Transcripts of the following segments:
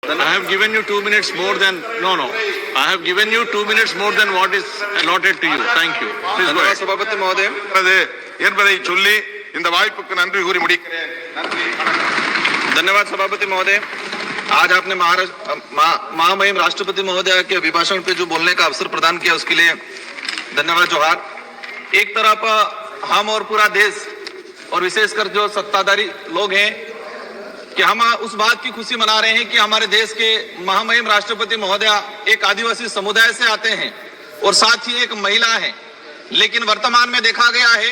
I have given you 2 minutes more than I have given you 2 minutes more than what is allotted to you. Thank you. Please go ahead. Sabapathi மहोदय என்பதை சொல்லி இந்த வாய்ப்புக்கு நன்றி கூறி முடிக்கிறேன். धन्यवाद सभापति महोदय। आज आपने महामहिम राष्ट्रपति महोदय के अभिभाषण पे जो बोलने का अवसर प्रदान किया उसके लिए धन्यवाद जोहार। एक तरफ हम और पूरा देश और विशेषकर जो सत्ताधारी लोग हैं कि हम उस बात की खुशी मना रहे हैं कि हमारे देश के महामहिम राष्ट्रपति महोदय एक आदिवासी समुदाय से आते हैं और साथ ही एक महिला है। लेकिन वर्तमान में देखा गया है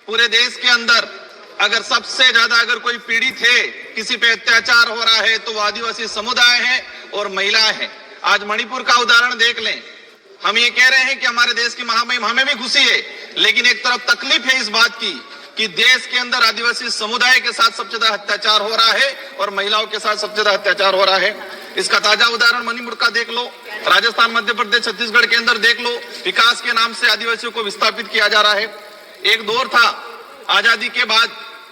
पूरे देश के अंदर अगर सबसे ज्यादा अगर कोई पीड़ित है, किसी पे अत्याचार हो रहा है तो वो आदिवासी समुदाय है और महिलाएं हैं। आज मणिपुर का उदाहरण देख लें। हम ये कह रहे हैं कि हमारे देश की महामहिम, हमें भी खुशी है, लेकिन एक तरफ तकलीफ है इस बात की कि देश के अंदर आदिवासी समुदाय के साथ सबसे ज्यादा अत्याचार हो रहा है और महिलाओं के साथ सबसे ज्यादा अत्याचार हो रहा है। इसका ताजा उदाहरण मणिपुर का देख लो, राजस्थान, मध्य प्रदेश, छत्तीसगढ़ के अंदर देख लो। विकास के नाम से आदिवासियों को विस्थापित किया जा रहा है। एक दौर था आजादी के बाद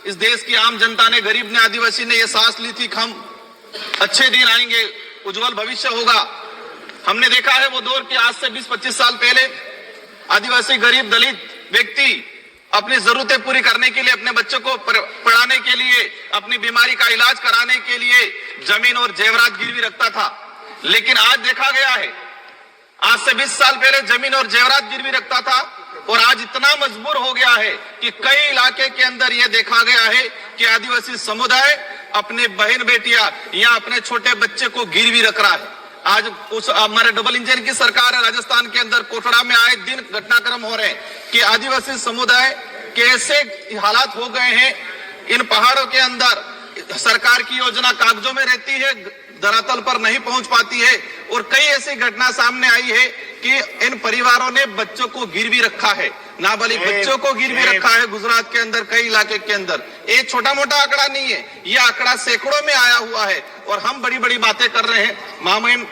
इस देश की आम जनता ने, गरीब ने, आदिवासी ने ये सांस ली थी कि हम अच्छे दिन आएंगे, उज्जवल भविष्य होगा। हमने देखा है वो दौर कि आज से 20-25 साल पहले आदिवासी, गरीब, दलित व्यक्ति अपनी जरूरतें पूरी करने के लिए, अपने बच्चों को पढ़ाने के लिए, अपनी बीमारी का इलाज कराने के लिए जमीन और जेवरात गिरवी रखता था। लेकिन आज देखा गया है, आज से 20 साल पहले जमीन और जेवरात गिरवी रखता था और आज इतना मजबूर हो गया है कि कई इलाके के अंदर यह देखा गया है कि आदिवासी समुदाय अपने बहन बेटियां या अपने छोटे बच्चे को गिरवी रख रहा है। आज उस हमारे डबल इंजन की सरकार है, राजस्थान के अंदर कोटड़ा में आए दिन घटनाक्रम हो रहे हैं कि आदिवासी समुदाय के ऐसे हालात हो गए हैं। इन पहाड़ों के अंदर सरकार की योजना कागजों में रहती है, धरातल पर नहीं पहुंच पाती है और कई ऐसी घटना सामने आई है कि इन परिवारों ने बच्चों को गिरवी रखा है, नाबालिग बच्चों को गिरवी रखा है गुजरात के अंदर, कई इलाके के अंदर। ये छोटा मोटा आंकड़ा नहीं है, ये आंकड़ा सैकड़ों में आया हुआ है और हम बड़ी बड़ी बातें कर रहे हैं। महामहिम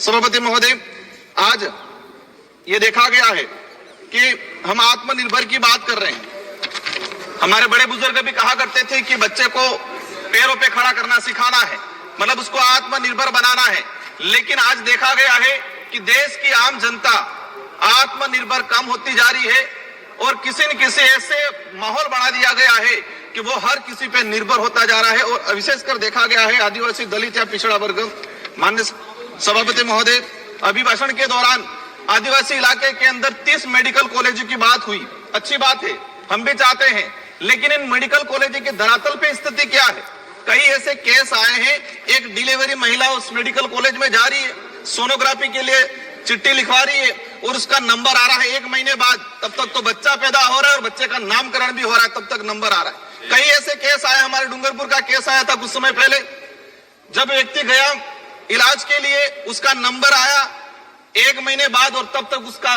सभापति महोदय, आज ये देखा गया है कि हम आत्मनिर्भर की बात कर रहे हैं। हमारे बड़े बुजुर्ग भी कहा करते थे कि बच्चे को पैरों पे खड़ा करना सिखाना है, मतलब उसको आत्मनिर्भर बनाना है। लेकिन आज देखा गया है कि देश की आम जनता आत्मनिर्भर कम होती जा रही है और किसी न किसी ऐसे माहौल बना दिया गया है कि वो हर किसी पे निर्भर होता जा रहा है और विशेषकर देखा गया है आदिवासी, दलित या पिछड़ा वर्ग। माननीय सभापति महोदय, अभिभाषण के दौरान आदिवासी इलाके के अंदर 30 मेडिकल कॉलेज की बात हुई, अच्छी बात है, हम भी चाहते हैं, लेकिन इन मेडिकल कॉलेज के धरातल पे स्थिति क्या है? कई ऐसे केस आए हैं, एक डिलीवरी महिला उस मेडिकल कॉलेज में जा रही है, सोनोग्राफी के लिए चिट्ठी लिखवा रही है और उसका नंबर आ रहा है 1 महीने बाद, तब तक तो बच्चा पैदा हो रहा है और बच्चे का नामकरण भी हो रहा है, तब तक नंबर आ रहा है। कई ऐसे केस आए, हमारे डूंगरपुर का केस आया था कुछ समय पहले, जब व्यक्ति गया इलाज के लिए, उसका नंबर आया 1 महीने बाद और तब तक उसका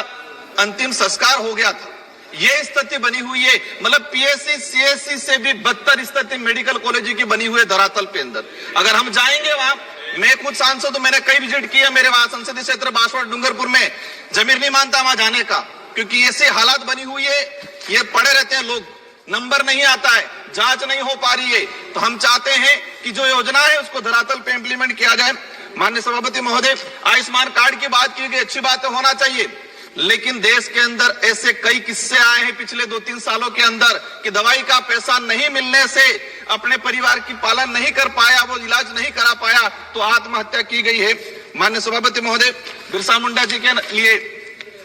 अंतिम संस्कार हो गया था। ये स्थिति बनी हुई है, मतलब पीएससी, सीएससी से भी बदतर स्थिति मेडिकल कॉलेज की बनी हुई है धरातल पे अंदर। अगर हम जाएंगे वहां, मैं खुद सांसद हूं, मैंने कई विजिट किया, मेरे वहां संसदीय क्षेत्र बांसवाड़ा डूंगरपुर में जमीर नहीं मानता वहां जाने का, क्योंकि ऐसे हालात बनी हुई है, ये पड़े रहते हैं लोग, नंबर नहीं आता है, जांच नहीं हो पा रही है। तो हम चाहते हैं कि जो योजना है उसको धरातल पे इम्प्लीमेंट किया जाए। माननीय सभापति महोदय, आयुष्मान कार्ड की बात की गई, अच्छी बात होना चाहिए, लेकिन देश के अंदर ऐसे कई किस्से आए हैं पिछले 2-3 सालों के अंदर कि दवाई का पैसा नहीं मिलने से अपने परिवार की पालन नहीं कर पाया, वो इलाज नहीं करा पाया तो आत्महत्या की गई है। माननीय सभापति महोदय, बिरसा मुंडा जी के लिए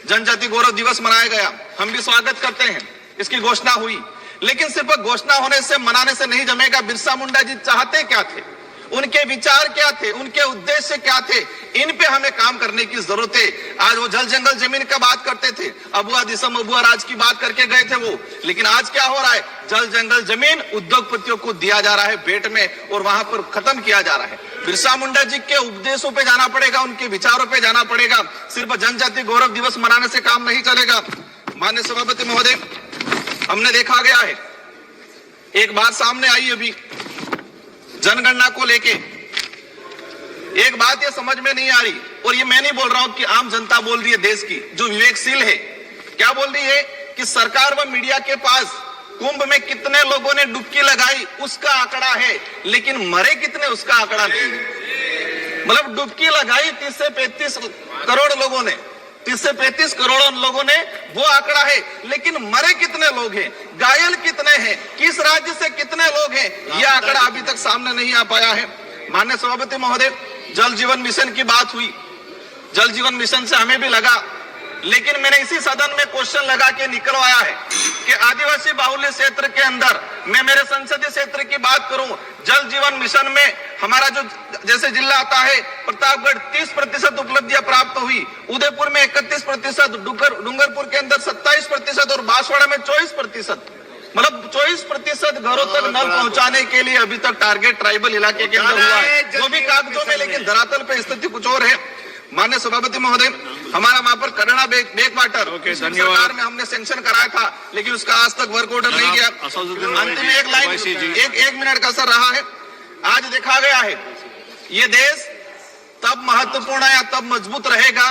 जनजाति गौरव दिवस मनाया गया, हम भी स्वागत करते हैं, इसकी घोषणा हुई, लेकिन सिर्फ घोषणा होने से, मनाने से नहीं जमेगा। बिरसा मुंडा जी चाहते क्या थे, उनके विचार क्या थे, उनके उद्देश्य क्या थे, इन पे हमें काम करने की जरूरत है। आज वो जल जंगल जमीन का बात करते थे, अबुआ दिसम अबुआ राज की बात करके गए थे वो, लेकिन आज क्या हो रहा है, जल जंगल जमीन उद्योगपतियों को दिया जा रहा है भेंट में और वहां पर खत्म किया जा रहा है। बिरसा मुंडा जी के उपदेशों पे जाना पड़ेगा, उनके विचारों पे जाना पड़ेगा, सिर्फ जनजाति गौरव दिवस मनाने से काम नहीं चलेगा। माननीय सभापति महोदय, हमने देखा गया है, एक बात सामने आई अभी जनगणना को लेके, एक बात ये समझ में नहीं आ रही, और ये मैं नहीं बोल रहा हूं कि आम जनता बोल रही है, देश की जो विवेकशील है, क्या बोल रही है कि सरकार व मीडिया के पास कुंभ में कितने लोगों ने डुबकी लगाई उसका आंकड़ा है, लेकिन मरे कितने उसका आंकड़ा नहीं है। मतलब डुबकी लगाई 30 से 35 करोड़ लोगों ने, 30 से 35 करोड़ लोगों ने, वो आंकड़ा है। लेकिन मरे कितने लोग हैं, घायल कितने हैं, किस राज्य से कितने लोग हैं, यह आंकड़ा अभी तक सामने नहीं आ पाया है। माननीय सभापति महोदय, जल जीवन मिशन की बात हुई, जल जीवन मिशन से हमें भी लगा, लेकिन मैंने इसी सदन में क्वेश्चन लगा के निकलवाया है कि आदिवासी बाहुल्य क्षेत्र के अंदर, मैं मेरे संसदीय क्षेत्र की बात करूं, जल जीवन मिशन में हमारा जो जैसे जिला आता है प्रतापगढ़ 30% उपलब्धियां प्राप्त हुई, उदयपुर में 31%, डूंगरपुर के अंदर 27% और बांसवाड़ा में 24%, मतलब 24% घरों तक नल पहुंचाने के लिए अभी तक टारगेट ट्राइबल इलाके के अंदर हुआ है, जो भी कागजों में, लेकिन धरातल पे स्थिति कुछ और है। माननीय सभापति महोदय, हमारा वहां पर करना बेक वाटर सरकार में हमने सेंक्शन कराया था, लेकिन उसका आज तक वर्क ऑर्डर नहीं गया। अंतिम में एक लाइन, एक मिनट का सर रहा है। आज देखा गया है ये देश तब महत्वपूर्ण या तब मजबूत रहेगा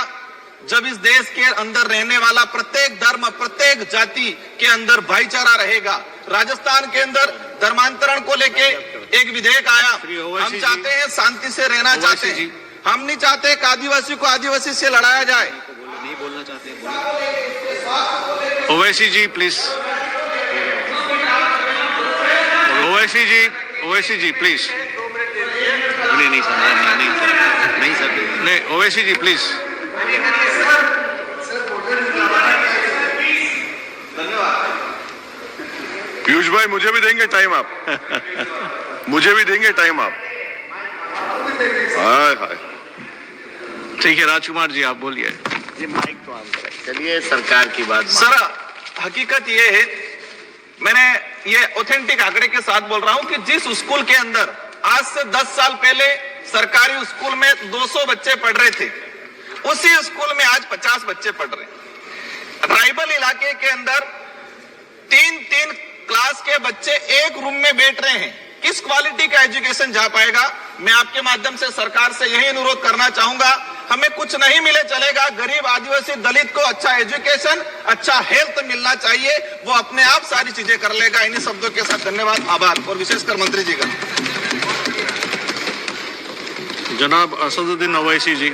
जब इस देश के अंदर रहने वाला प्रत्येक धर्म, प्रत्येक जाति के अंदर भाईचारा रहेगा। राजस्थान के अंदर धर्मांतरण को लेके एक विधेयक आया, हम चाहते हैं शांति से रहना चाहते हैं, हम नहीं चाहते कि आदिवासी को आदिवासी से लड़ाया जाए। नहीं बोलना चाहते। ओवैसी जी प्लीज, ओवैसी जी प्लीज, नहीं सर, नहीं सर, नहीं ओवैसी जी प्लीज। पीयूष भाई मुझे भी देंगे टाइम आप मुझे भी देंगे टाइम आप। हाय हाय, ठीक है राजकुमार जी आप बोलिए। जी माइक तो ऑन करें। चलिए सरकार की बात। सर हकीकत ये है, मैंने ये ऑथेंटिक आंकड़े के साथ बोल रहा हूं कि जिस स्कूल के अंदर आज से 10 साल पहले सरकारी स्कूल में 200 बच्चे पढ़ रहे थे, उसी स्कूल में आज 50 बच्चे पढ़ रहे हैं। ट्राइबल इलाके के अंदर 3-3 क्लास के बच्चे एक रूम में बैठ रहे हैं, किस क्वालिटी का एजुकेशन जा पाएगा? मैं आपके माध्यम से सरकार से यही अनुरोध करना चाहूंगा, हमें कुछ नहीं मिले चलेगा, गरीब आदिवासी दलित को अच्छा एजुकेशन, अच्छा हेल्थ मिलना चाहिए, वो अपने आप सारी चीजें कर लेगा। इन्हीं शब्दों के साथ धन्यवाद, आभार, और विशेषकर मंत्री जी का। जनाब असदुद्दीन ओवैसी जी।